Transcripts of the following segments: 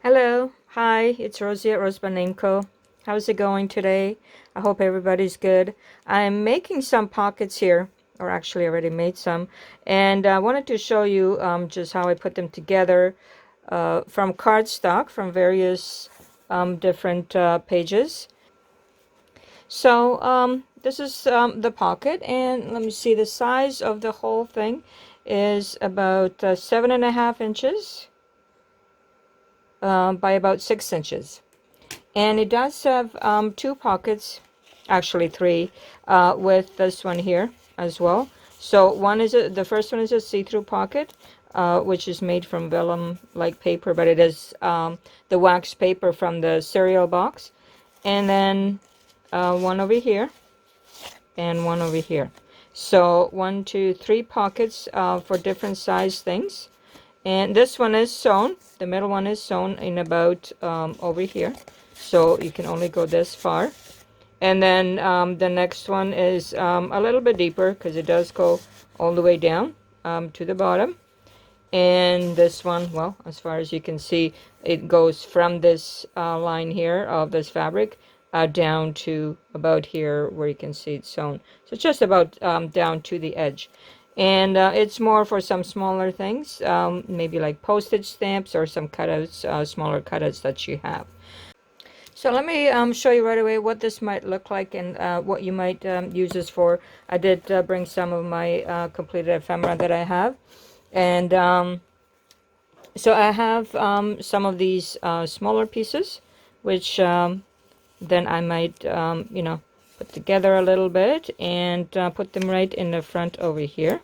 Hello, hi, it's Rosie at RoseByNameCo. How's it going today? I hope everybody's good. I'm making some pockets here, or actually already made some, and I wanted to show you just how I put them together from cardstock from various different pages. So this is the pocket, and let me see, the size of the whole thing is about 7.5 inches by about 6 inches. And it does have two pockets, actually three, with this one here as well. So the first one is a see-through pocket, which is made from vellum-like paper, but it is the wax paper from the cereal box. And then one over here and one over here. So 1, 2, 3 pockets for different size things. And this one is sewn. The middle one is sewn in about over here. So you can only go this far. And then the next one is a little bit deeper because it does go all the way down to the bottom. And this one, well, as far as you can see, it goes from this line here of this fabric down to about here where you can see it's sewn. So just about down to the edge. And it's more for some smaller things, maybe like postage stamps or some cutouts, smaller cutouts that you have. So let me show you right away what this might look like and what you might use this for. I did bring some of my completed ephemera that I have. And so I have some of these smaller pieces, which then I might, put together a little bit and put them right in the front over here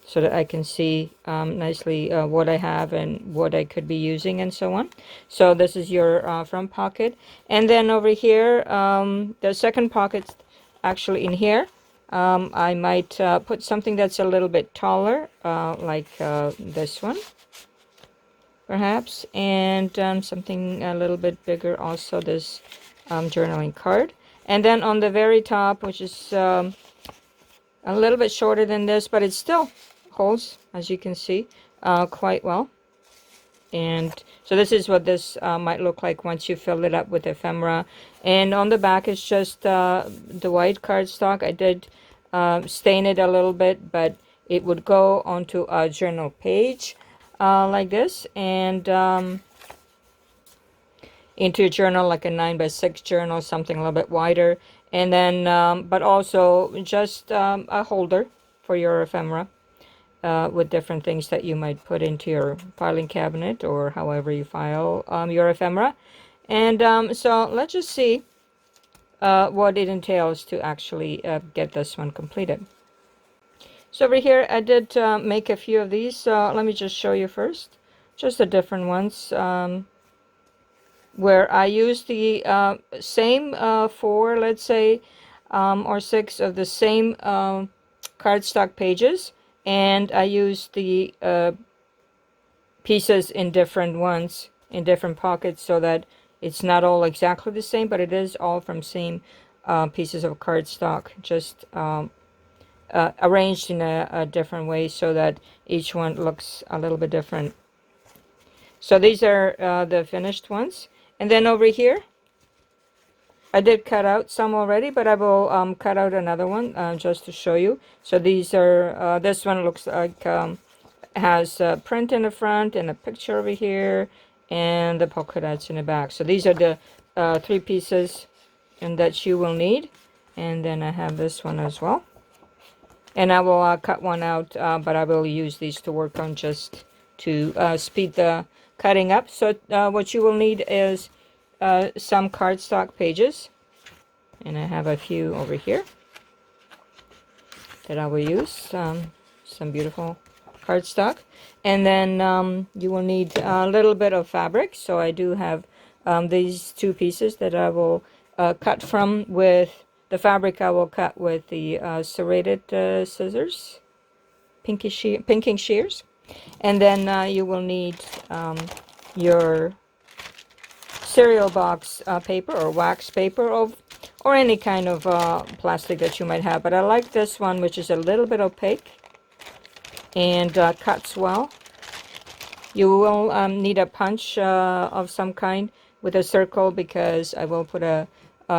so that I can see nicely what I have and what I could be using and so on. So this is your front pocket. And then over here, the second pocket actually in here, I might put something that's a little bit taller, like this one perhaps, and something a little bit bigger also, this journaling card. And then on the very top, which is a little bit shorter than this, but it still holds, as you can see, quite well. And so this is what this might look like once you fill it up with ephemera. And on the back is just the white cardstock. I did stain it a little bit, but it would go onto a journal page like this, and into a journal like a 9x6 journal, something a little bit wider. And then but also just a holder for your ephemera with different things that you might put into your filing cabinet or however you file your ephemera. And so let's just see what it entails to actually get this one completed. So over here I did make a few of these, so let me just show you first just the different ones where I use the same 4, let's say, or 6 of the same cardstock pages, and I use the pieces in different ones, in different pockets, so that it's not all exactly the same, but it is all from same pieces of cardstock, just arranged in a different way so that each one looks a little bit different. So these are the finished ones. And then over here, I did cut out some already, but I will cut out another one just to show you. So these are, this one looks like has a print in the front and a picture over here and the polka dots in the back. So these are the 3 pieces and that you will need. And then I have this one as well. And I will cut one out, but I will use these to work on just to speed the cutting up. So what you will need is some cardstock pages. And I have a few over here that I will use. Some beautiful cardstock. And then you will need a little bit of fabric. So I do have these 2 pieces that I will cut from with the fabric. I will cut with the serrated scissors, pinking shears. And then you will need your cereal box paper or wax paper or any kind of plastic that you might have. But I like this one, which is a little bit opaque and cuts well. You will need a punch of some kind with a circle, because I will put a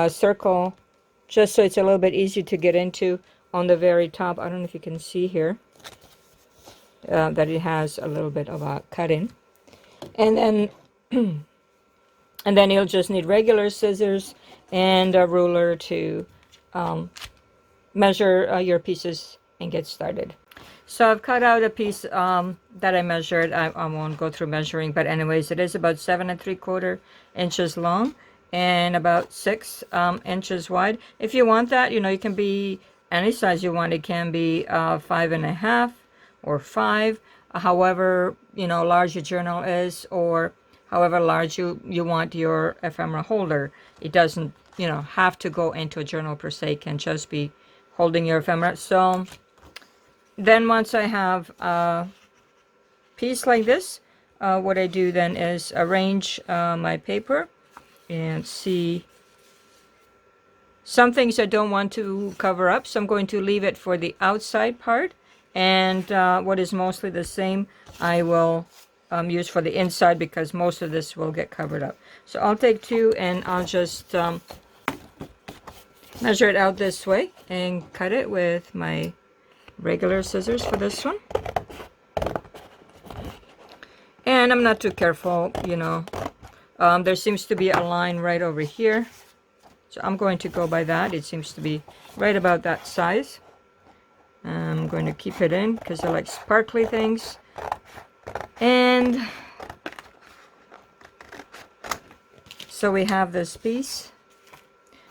circle just so it's a little bit easier to get into on the very top. I don't know if you can see here that it has a little bit of a cutting. And then and then you'll just need regular scissors and a ruler to measure your pieces and get started. So I've cut out a piece that I measured. I won't go through measuring, but anyways, it is about 7 3/4 inches long and about 6 inches wide. If you want that, you know, you can be any size you want. It can be 5.5 or 5, however, you know, large your journal is, or however large you want your ephemera holder. It doesn't, you know, have to go into a journal per se. It can just be holding your ephemera. So then once I have a piece like this, what I do then is arrange my paper and see some things I don't want to cover up, so I'm going to leave it for the outside part, and what is mostly the same I will use for the inside, because most of this will get covered up. So I'll take 2 and I'll just measure it out this way and cut it with my regular scissors for this one. And I'm not too careful, you know. There seems to be a line right over here, so I'm going to go by that. It seems to be right about that size. I'm going to keep it in because I like sparkly things. And so we have this piece.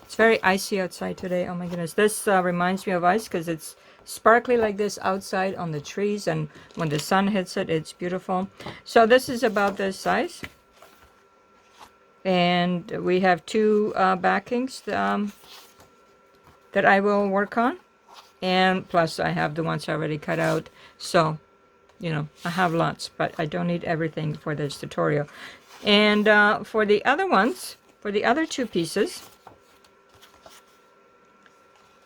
It's very icy outside today. Oh my goodness. This reminds me of ice because it's sparkly like this outside on the trees, and when the sun hits it, it's beautiful. So this is about this size. And we have 2 backings that I will work on. And plus I have the ones already cut out. So, you know, I have lots, but I don't need everything for this tutorial. And for the other ones, for the other 2 pieces,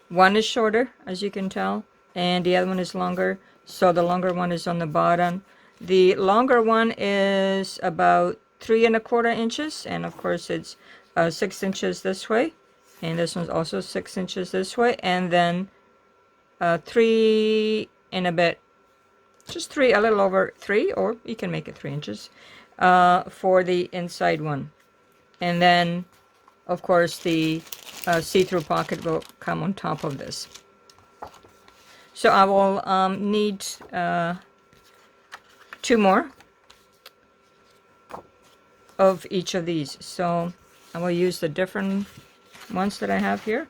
one is shorter, as you can tell, and the other one is longer. So the longer one is on the bottom. The longer one is about 3 1/4 inches, and of course it's 6 inches this way, and this one's also 6 inches this way, and then 3 and a bit, just 3, a little over 3, or you can make it 3 inches for the inside one. And then of course the see-through pocket will come on top of this. So I will need 2 more of each of these. So I will use the different ones that I have here.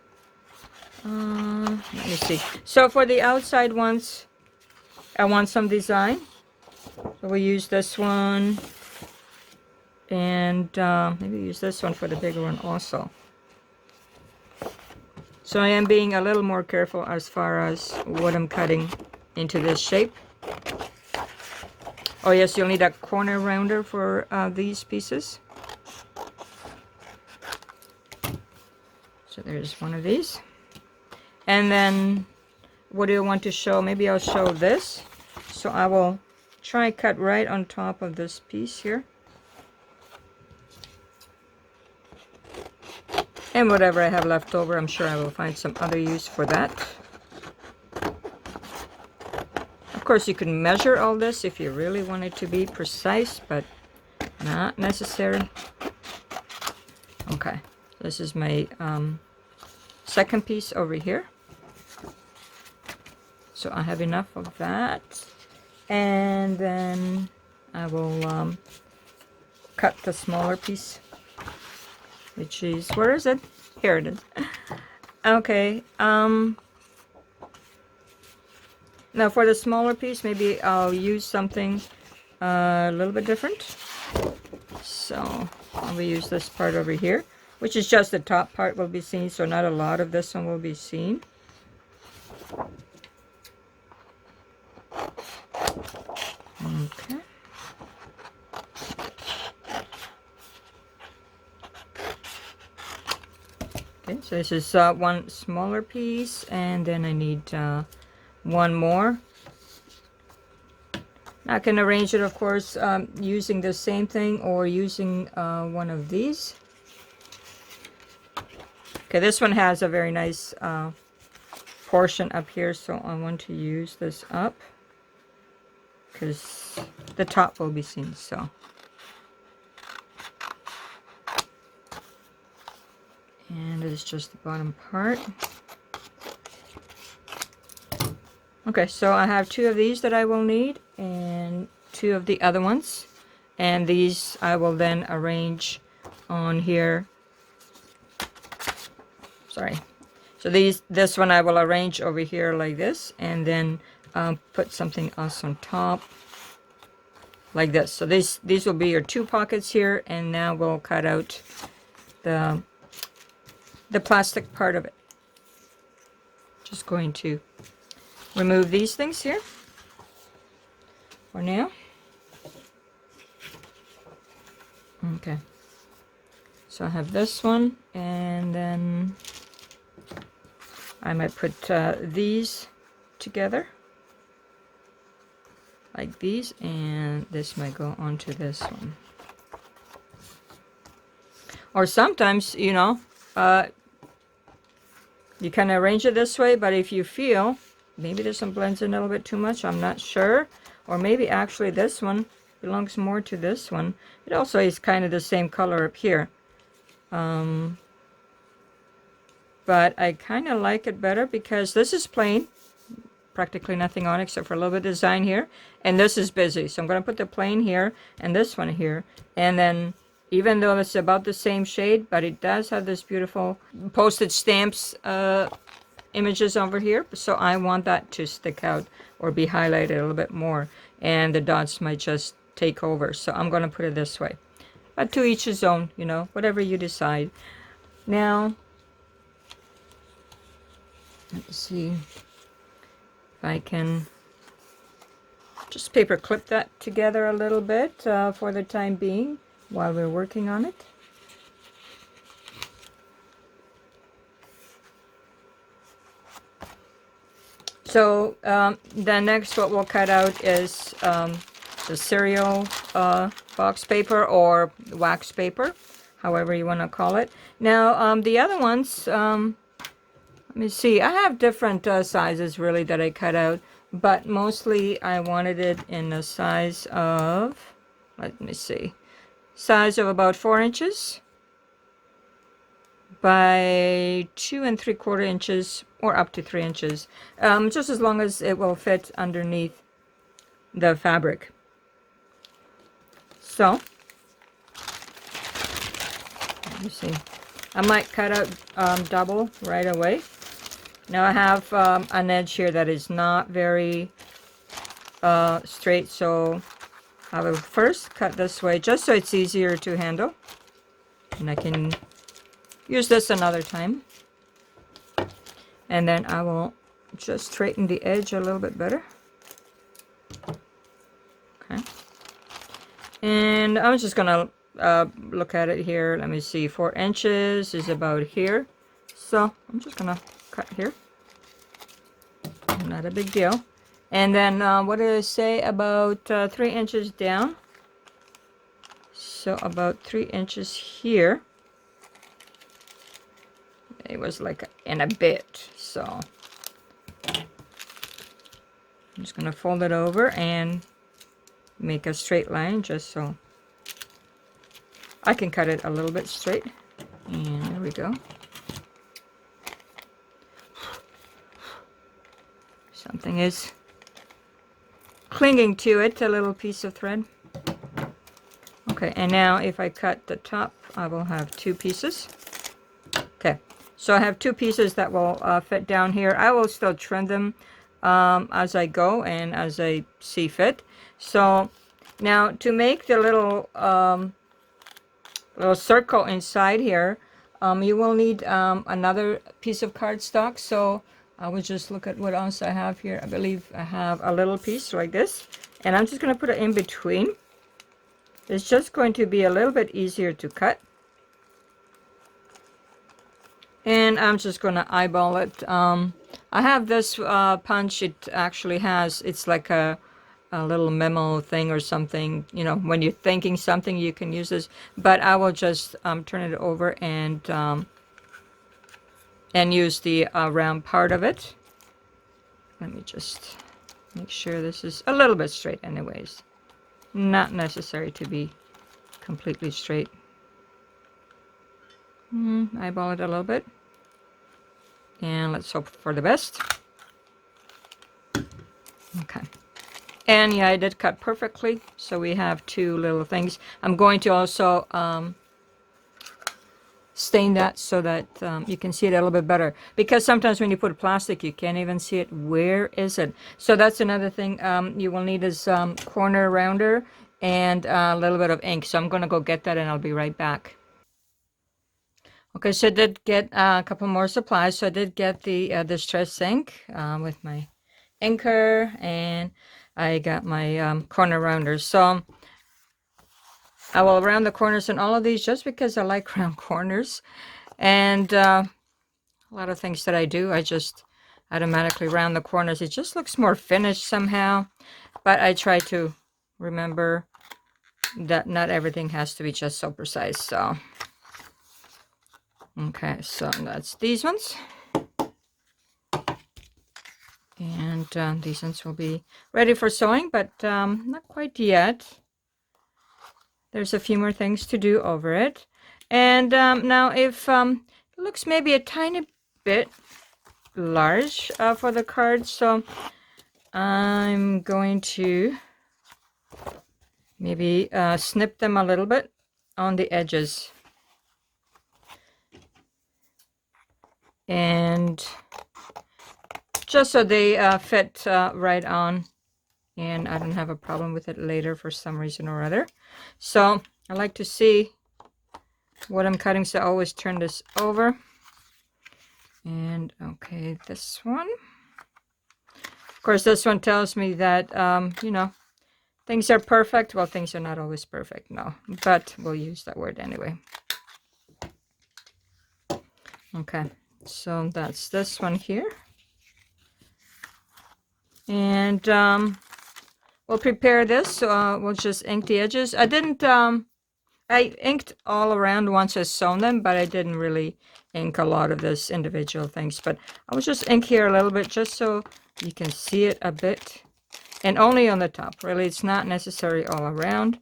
Let me see. So for the outside ones, I want some design. So we'll use this one, and maybe use this one for the bigger one also. So I am being a little more careful as far as what I'm cutting into this shape. Oh yes, you'll need a corner rounder for these pieces. So there's one of these. And then what do I want to show? Maybe I'll show this. So I will try and cut right on top of this piece here. And whatever I have left over, I'm sure I will find some other use for that. Of course, you can measure all this if you really want it to be precise, but not necessary. Okay, this is my second piece over here. So I have enough of that. And then I will cut the smaller piece, which is, where is it? Here it is. Okay. Now for the smaller piece, maybe I'll use something a little bit different. So I will use this part over here, which is just the top part will be seen, so not a lot of this one will be seen. Okay. Okay, so this is one smaller piece, and then I need one more. I can arrange it, of course, using the same thing or using one of these. Okay, this one has a very nice portion up here, so I want to use this up because the top will be seen. So, and it's just the bottom part. Okay, so I have 2 of these that I will need and 2 of the other ones, and these I will then arrange on here. Sorry. So this one I will arrange over here like this, and then put something else on top like this. So these will be your 2 pockets here, and now we'll cut out the plastic part of it. Just going to remove these things here for now. Okay. So I have this one, and then I might put these together like these, and this might go onto this one. Or sometimes, you know, you can arrange it this way, but if you feel maybe this one blends in a little bit too much, I'm not sure, or maybe actually this one belongs more to this one. It also is kind of the same color up here. But I kind of like it better because this is plain, practically nothing on it except for a little bit of design here, and this is busy. So I'm going to put the plain here and this one here, and then even though it's about the same shade, but it does have this beautiful postage stamps images over here, so I want that to stick out or be highlighted a little bit more, and the dots might just take over. So I'm going to put it this way, but to each his own, you know, whatever you decide. Now let's see if I can just paper clip that together a little bit for the time being while we're working on it. So the next what we'll cut out is the cereal box paper or wax paper, however you want to call it. Now the other ones, let me see, I have different sizes really that I cut out, but mostly I wanted it in the size of, let me see, size of about 4 inches by 2 3/4 inches or up to 3 inches, just as long as it will fit underneath the fabric. So let me see, I might cut out double right away. Now I have an edge here that is not very straight, so I will first cut this way just so it's easier to handle, and I can use this another time. And then I will just straighten the edge a little bit better. Okay. And I'm just gonna look at it here. Let me see, 4 inches is about here. So I'm just gonna cut here. Not a big deal. And then what did I say, about 3 inches down. So about 3 inches here. It was like in a bit, so I'm just gonna fold it over and make a straight line just so I can cut it a little bit straight. And there we go. Something is clinging to it, a little piece of thread. Okay, and now if I cut the top, I will have 2 pieces. Okay. So I have 2 pieces that will fit down here. I will still trim them as I go and as I see fit. So now to make the little little circle inside here, you will need another piece of cardstock. So I will just look at what else I have here. I believe I have a little piece like this, and I'm just going to put it in between. It's just going to be a little bit easier to cut. And I'm just going to eyeball it. I have this punch. It actually has, it's like a a little memo thing or something, you know, when you're thinking something, you can use this. But I will just turn it over and use the round part of it. Let me just make sure this is a little bit straight anyways. Not necessary to be completely straight. Eyeball it a little bit. And let's hope for the best. Okay. And yeah, I did cut perfectly. So we have two little things. I'm going to also stain that so that you can see it a little bit better. Because sometimes when you put plastic, you can't even see it. Where is it? So that's another thing you will need is corner rounder and a little bit of ink. So I'm going to go get that and I'll be right back. Okay, so I did get a couple more supplies. So I did get the distress ink with my inker, and I got my corner rounders. So I will round the corners in all of these just because I like round corners. And a lot of things that I do, I just automatically round the corners. It just looks more finished somehow. But I try to remember that not everything has to be just so precise. So, okay, so that's these ones. And these ones will be ready for sewing, but not quite yet. There's a few more things to do over it. And now if it looks maybe a tiny bit large for the cards, so I'm going to maybe snip them a little bit on the edges. And just so they fit right on, and I don't have a problem with it later for some reason or other. So I like to see what I'm cutting, so I always turn this over. And okay, this one. Of course, this one tells me that, you know, things are perfect. Well, things are not always perfect, no, but we'll use that word anyway. Okay, so that's this one here. And we'll prepare this. So we'll just ink the edges. I didn't, I inked all around once I sewn them, but I didn't really ink a lot of this individual things. But I will just ink here a little bit just so you can see it a bit. And only on the top, really. It's not necessary all around.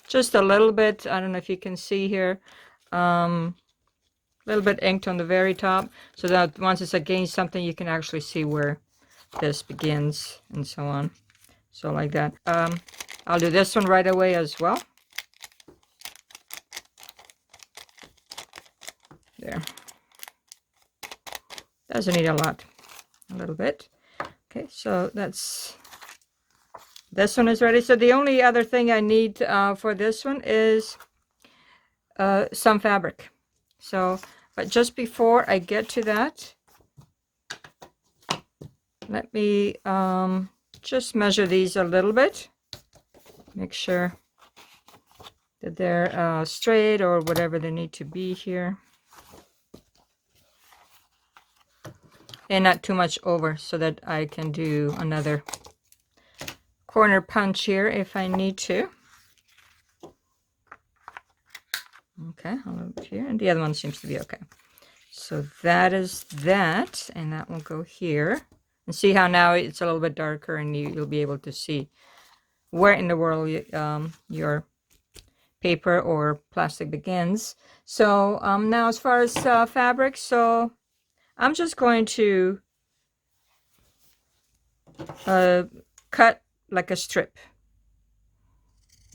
Just a little bit. I don't know if you can see here. A little bit inked on the very top, so that once it's against something, you can actually see where this begins and so on. So like that. I'll do this one right away as well. There. Doesn't need a lot. A little bit. Okay, so that's... This one is ready. So the only other thing I need for this one is some fabric. So, but just before I get to that, let me just measure these a little bit. Make sure that they're straight or whatever they need to be here. And not too much over, so that I can do another corner punch here if I need to. Okay, I'll move it here, and the other one seems to be okay. So that is that, and that will go here. And see how now it's a little bit darker, and you'll be able to see where in the world your paper or plastic begins. So now as far as fabric, so I'm just going to cut like a strip.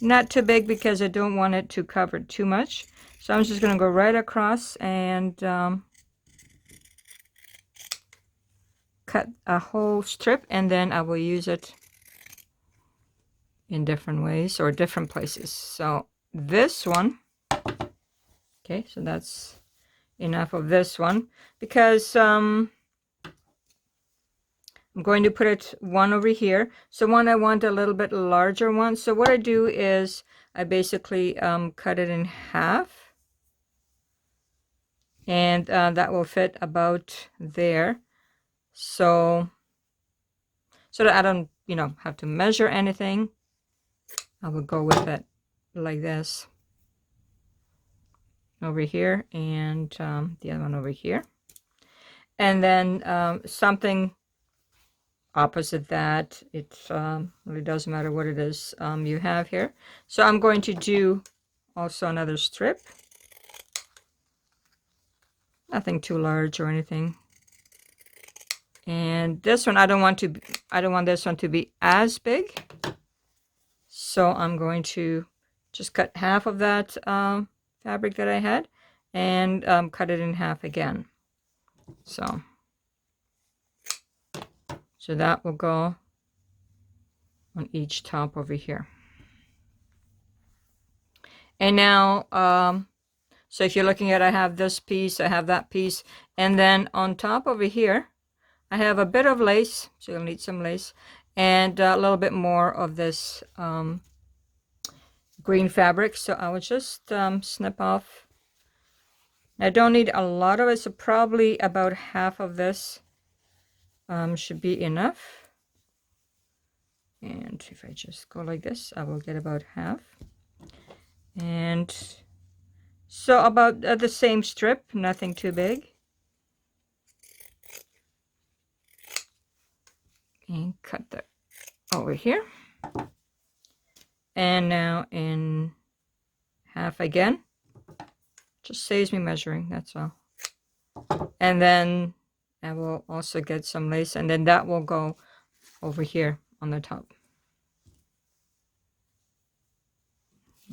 Not too big because I don't want it to cover too much. So I'm just going to go right across and cut a whole strip, and then I will use it in different ways or different places. So this one, okay, so that's enough of this one, because I'm going to put it one over here. So one, I want a little bit larger one. So what I do is I basically cut it in half, and that will fit about there. So that I don't, you know, have to measure anything, I will go with it like this over here, and the other one over here. And then something opposite that, it really doesn't matter what it is you have here. So I'm going to do also another strip. Nothing too large or anything. And this one, I don't want this one to be as big. So I'm going to just cut half of that fabric that I had and cut it in half again. So that will go on each top over here. And now, so if you're looking at, I have this piece, I have that piece, and then on top over here, I have a bit of lace, so you'll need some lace, and a little bit more of this green fabric. So I will just snip off. I don't need a lot of it, so probably about half of this should be enough. And if I just go like this, I will get about half. And so about the same strip, nothing too big. And cut that over here. And now in half again. Just saves me measuring, that's all. And then I will also get some lace, and then that will go over here on the top.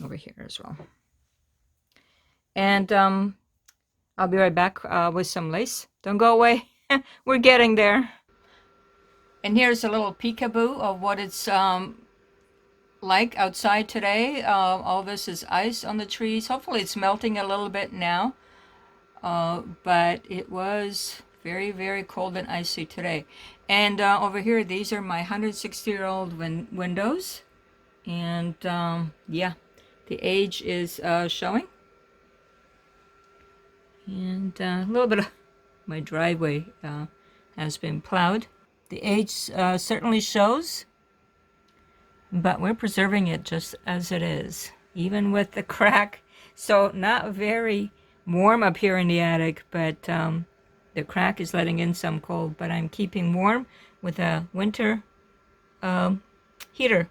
Over here as well. And I'll be right back with some lace. Don't go away. We're getting there. And here's a little peekaboo of what it's like outside today. All this is ice on the trees. Hopefully it's melting a little bit now. But it was very, very cold and icy today. And over here, these are my 160-year-old windows. And yeah, the age is showing. And a little bit of my driveway has been plowed. The age certainly shows, but we're preserving it just as it is, even with the crack. So not very warm up here in the attic, but the crack is letting in some cold, but I'm keeping warm with a winter heater.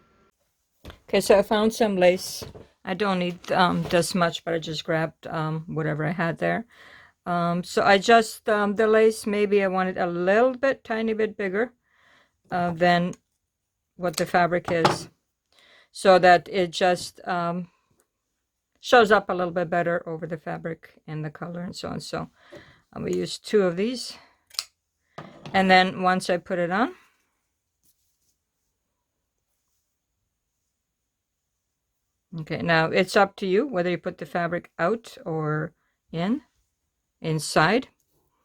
Okay, so I found some lace. I don't need this much, but I just grabbed whatever I had there. So I just, the lace, maybe I want it a little bit, tiny bit bigger than what the fabric is, so that it just shows up a little bit better over the fabric and the color and so on. So I'm going to use 2 of these. And then once I put it on, okay, now it's up to you whether you put the fabric out or inside.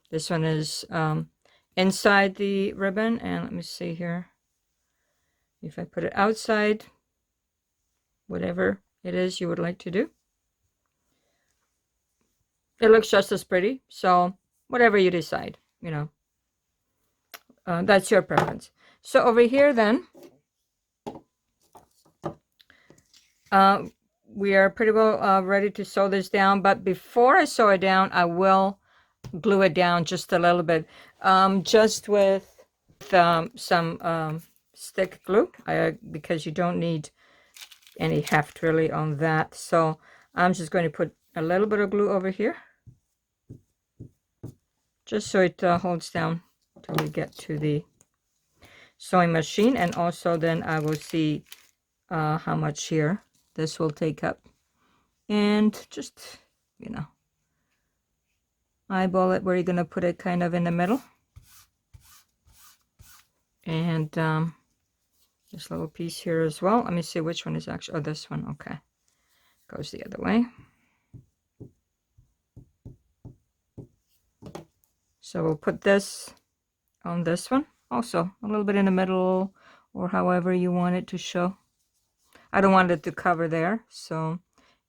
This one is inside the ribbon, and let me see here. If I put it outside, whatever it is you would like to do, it looks just as pretty. So whatever you decide, you know, that's your preference. So over here then, we are pretty well ready to sew this down, but before I sew it down, I will glue it down just a little bit, just with some stick glue, because you don't need any heft really on that. So I'm just going to put a little bit of glue over here, just so it holds down till we get to the sewing machine. And also then I will see how much here this will take up, and just, you know, eyeball it where you're going to put it, kind of in the middle. And this little piece here as well. Let me see which one is actually, oh, this one, okay, goes the other way. So we'll put this on this one also, a little bit in the middle, or however you want it to show. I don't want it to cover there, so,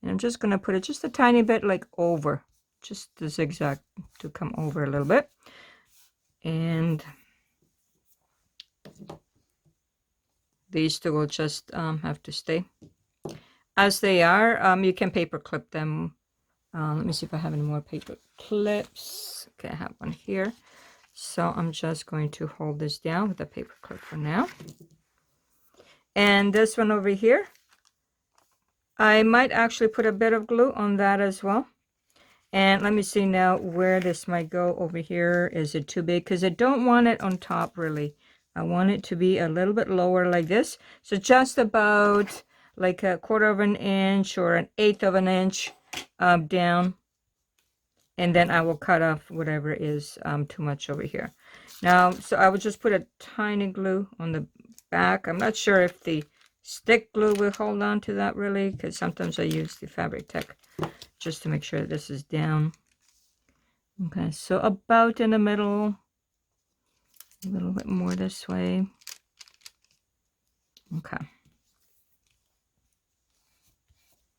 and I'm just going to put it just a tiny bit like over, just the zigzag to come over a little bit. And these two will just have to stay as they are. You can paper clip them. Let me see if I have any more paper clips. Okay, I have one here. So I'm just going to hold this down with a paper clip for now. And this one over here, I might actually put a bit of glue on that as well. And let me see now where this might go over here. Is it too big? Because I don't want it on top really. I want it to be a little bit lower like this. So just about like a 1/4 of an inch or an 1/8 of an inch down. And then I will cut off whatever is too much over here. Now, so I would just put a tiny glue on the back. I'm not sure if the stick glue will hold on to that really, because sometimes I use the Fabric Tech just to make sure this is down. Okay, so about in the middle, a little bit more this way. Okay.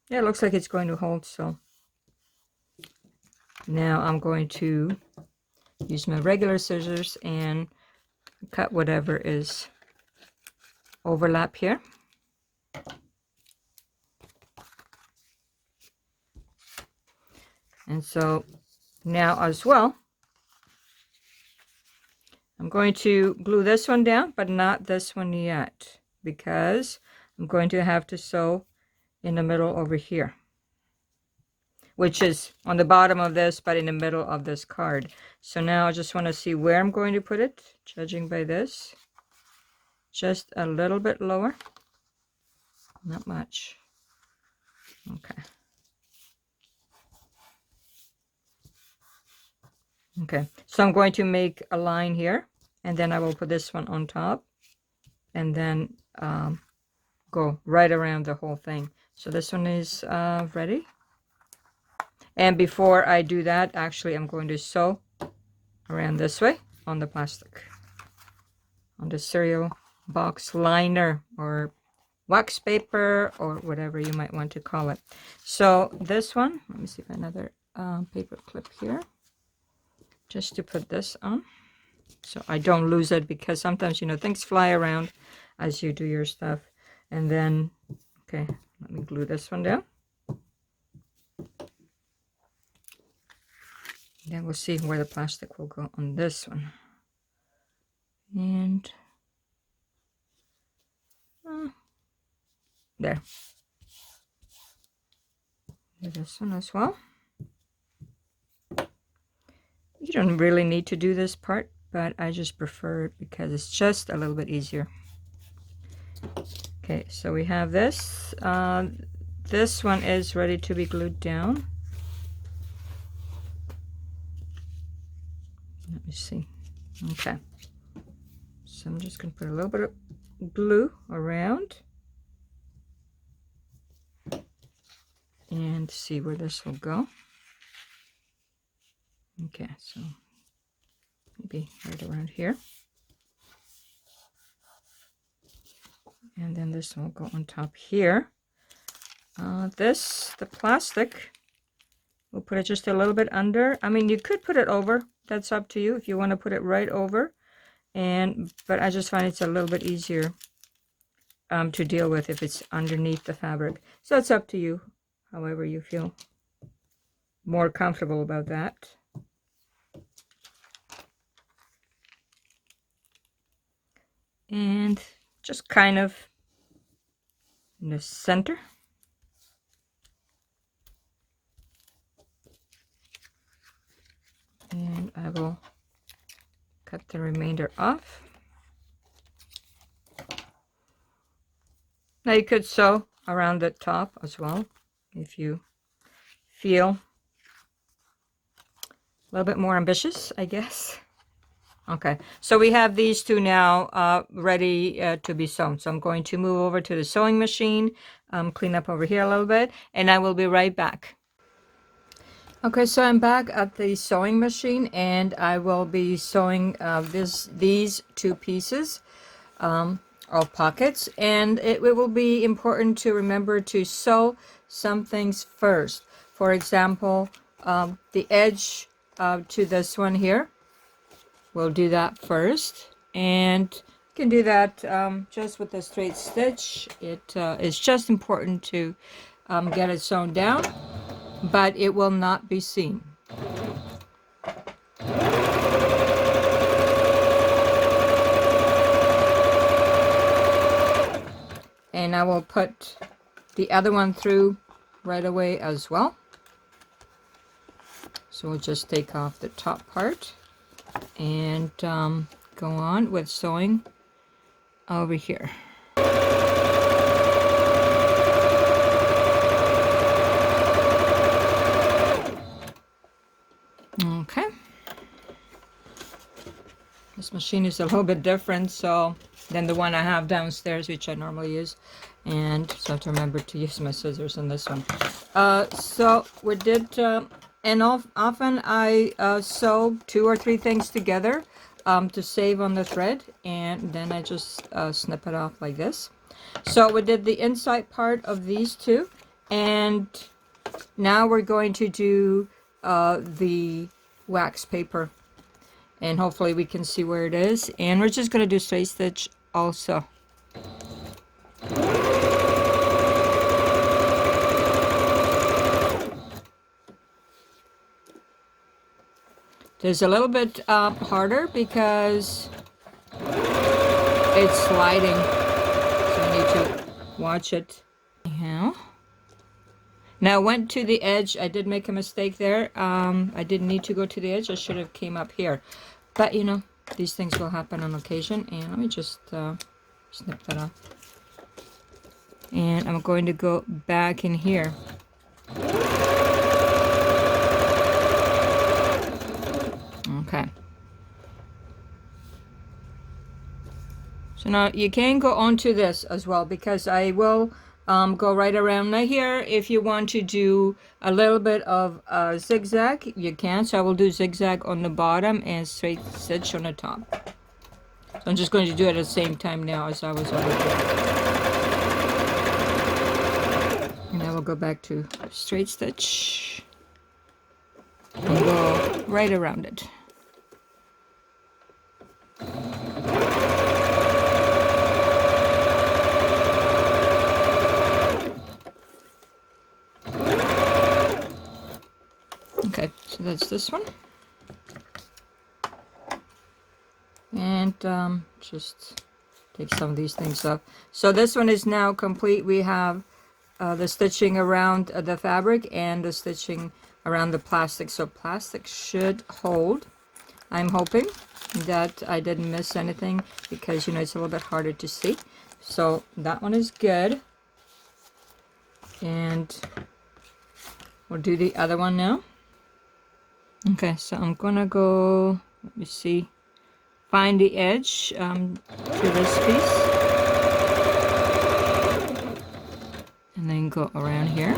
Yeah, it looks like it's going to hold, so now I'm going to use my regular scissors and cut whatever is overlap here. And so now as well, I'm going to glue this one down, but not this one yet, because I'm going to have to sew in the middle over here, which is on the bottom of this, but in the middle of this card. So now I just want to see where I'm going to put it, judging by this. Just a little bit lower, not much. Okay. Okay, so I'm going to make a line here, and then I will put this one on top, and then go right around the whole thing. So this one is ready. And before I do that, actually, I'm going to sew around this way on the plastic, on the cereal box liner or wax paper or whatever you might want to call it. So this one, let me see if I have another paper clip here, just to put this on so I don't lose it, because sometimes, you know, things fly around as you do your stuff. And then, okay, let me glue this one down. Then we'll see where the plastic will go on this one. And there. Do this one as well. You don't really need to do this part, but I just prefer it because it's just a little bit easier. Okay, so we have this. This one is ready to be glued down. Let me see. Okay. So I'm just going to put a little bit of glue around and see where this will go. Okay, so maybe right around here. And then this will go on top here. The plastic, we'll put it just a little bit under. I mean, you could put it over. That's up to you if you want to put it right over. But I just find it's a little bit easier to deal with if it's underneath the fabric. So it's up to you, however you feel more comfortable about that. And just kind of in the center. And I will cut the remainder off. Now you could sew around the top as well if you feel a little bit more ambitious, I guess. Okay, so we have these two now ready to be sewn. So I'm going to move over to the sewing machine, clean up over here a little bit, and I will be right back. Okay, so I'm back at the sewing machine, and I will be sewing these two pieces of pockets. And it will be important to remember to sew some things first. For example, the edge to this one here. We'll do that first, and can do that just with a straight stitch. It is just important to get it sewn down, but it will not be seen. And I will put the other one through right away as well. So we'll just take off the top part and go on with sewing over here. Okay. This machine is a little bit different than the one I have downstairs, which I normally use. And so I have to remember to use my scissors on this one. So we did, and often I sew 2 or 3 things together to save on the thread. And then I just snip it off like this. So we did the inside part of these 2. And now we're going to do the wax paper. And hopefully we can see where it is. And we're just going to do straight stitch also. It's a little bit harder because it's sliding. So I need to watch it. Anyhow. Now I went to the edge. I did make a mistake there. I didn't need to go to the edge. I should have came up here. But you know, these things will happen on occasion. And let me just snip that off. And I'm going to go back in here. Okay. So now you can go onto this as well, because I will go right around now here. If you want to do a little bit of zigzag, you can. So I will do zigzag on the bottom and straight stitch on the top. So I'm just going to do it at the same time now as I was over here. And I will go back to straight stitch and go right around it. Okay, so that's this one. And just take some of these things off. So this one is now complete. We have the stitching around the fabric and the stitching around the plastic. So plastic should hold. I'm hoping that I didn't miss anything, because you know it's a little bit harder to see. So that one is good. And we'll do the other one now. Okay, so I'm gonna go, let me see, find the edge to this piece. And then go around here.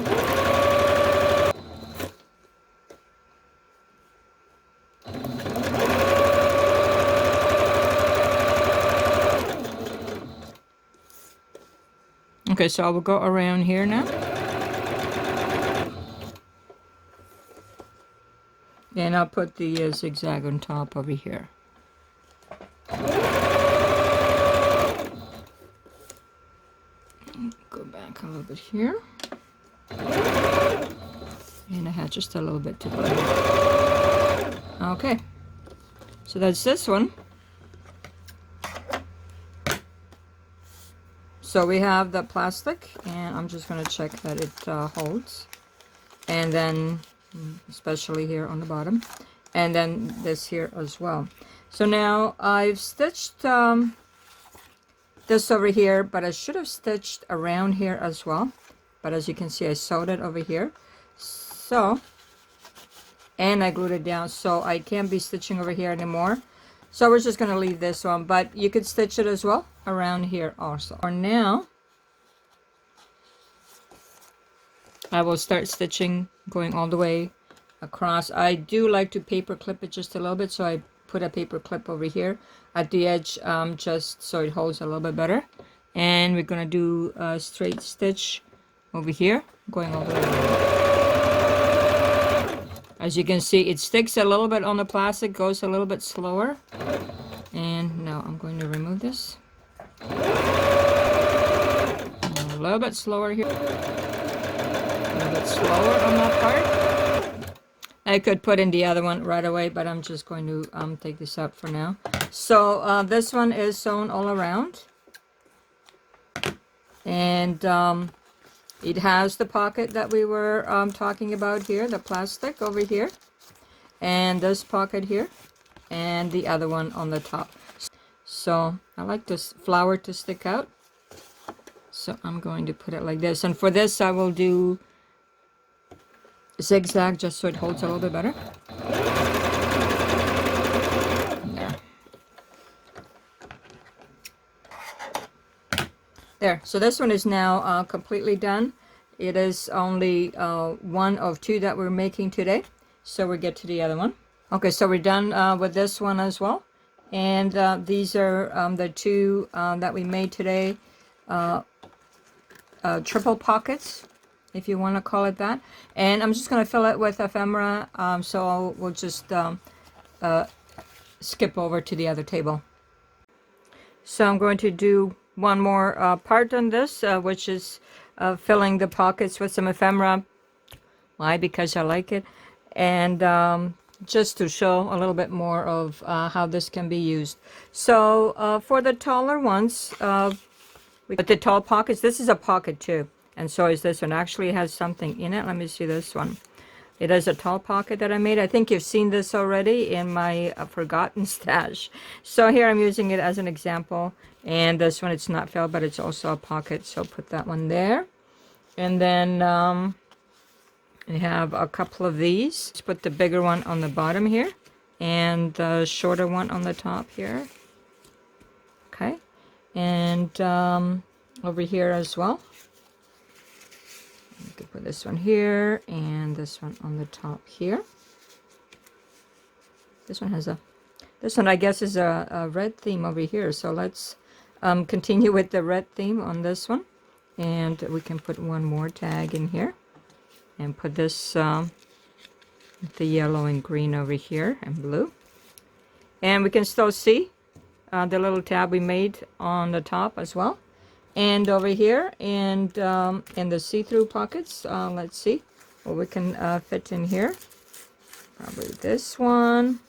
Okay, so I will go around here now. And I'll put the zigzag on top over here. Go back a little bit here. And I had just a little bit to go. Okay. So that's this one. So we have the plastic, and I'm just going to check that it holds. And then especially here on the bottom, and then this here as well. So now I've stitched this over here, but I should have stitched around here as well. But as you can see, I sewed it over here. So, and I glued it down, so I can't be stitching over here anymore. So we're just going to leave this one, but you could stitch it as well around here also. For now, I will start stitching going all the way across. I do like to paper clip it just a little bit, so I put a paper clip over here at the edge, just so it holds a little bit better. And we're gonna do a straight stitch over here going all the way around. As you can see, it sticks a little bit on the plastic, goes a little bit slower. And now I'm going to remove this. little bit slower here. A little bit slower on that part. I could put in the other one right away, but I'm just going to take this out for now. So this one is sewn all around. And it has the pocket that we were talking about here, the plastic over here. And this pocket here. And the other one on the top. So I like this flower to stick out. So I'm going to put it like this. And for this I will do zigzag just so it holds a little bit better. There. So this one is now completely done. It is only one of two that we're making today. So we'll get to the other one. Okay, so we're done with this one as well. And these are the two that we made today. Triple pockets, if you want to call it that. And I'm just going to fill it with ephemera. So we'll just skip over to the other table. So I'm going to do one more part on this, which is filling the pockets with some ephemera. Why? Because I like it. And just to show a little bit more of how this can be used. So for the taller ones, with the tall pockets, this is a pocket too. And so is this one. Actually has something in it. Let me see this one. It is a tall pocket that I made. I think you've seen this already in my forgotten stash. So here I'm using it as an example. And this one, it's not filled, but it's also a pocket. So put that one there. And then we have a couple of these. Let's put the bigger one on the bottom here. And the shorter one on the top here. Okay. And over here as well. You could put this one here and this one on the top here. This one has this one I guess is a red theme over here. So let's continue with the red theme on this one. And we can put one more tag in here. And put this the yellow and green over here and blue. And we can still see the little tab we made on the top as well. And over here and in the see-through pockets, let's see what we can fit in here. Probably this one.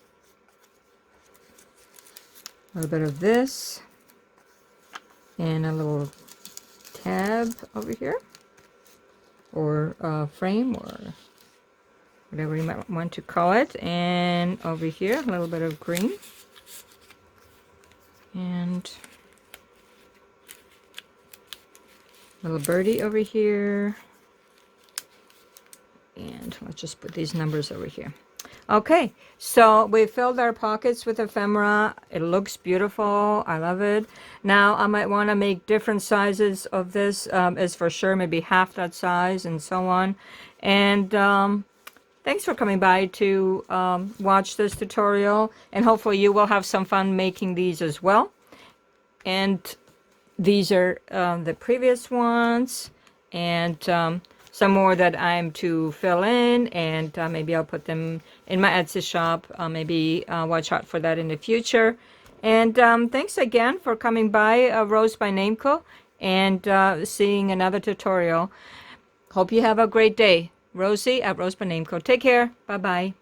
A little bit of this. And a little tab over here. Or frame or whatever you might want to call it. And over here, a little bit of green. And little birdie over here. And let's just put these numbers over here. Okay, so we filled our pockets with ephemera. It looks beautiful. I love it. Now I might want to make different sizes of this, as for sure, maybe half that size and so on. And thanks for coming by to watch this tutorial. And hopefully you will have some fun making these as well. And these are the previous ones. And some more that I'm to fill in, and maybe I'll put them in my Etsy shop. Maybe watch out for that in the future. And thanks again for coming by RoseByNameCo and seeing another tutorial. Hope you have a great day. Rosie at RoseByNameCo. Take care. Bye-bye.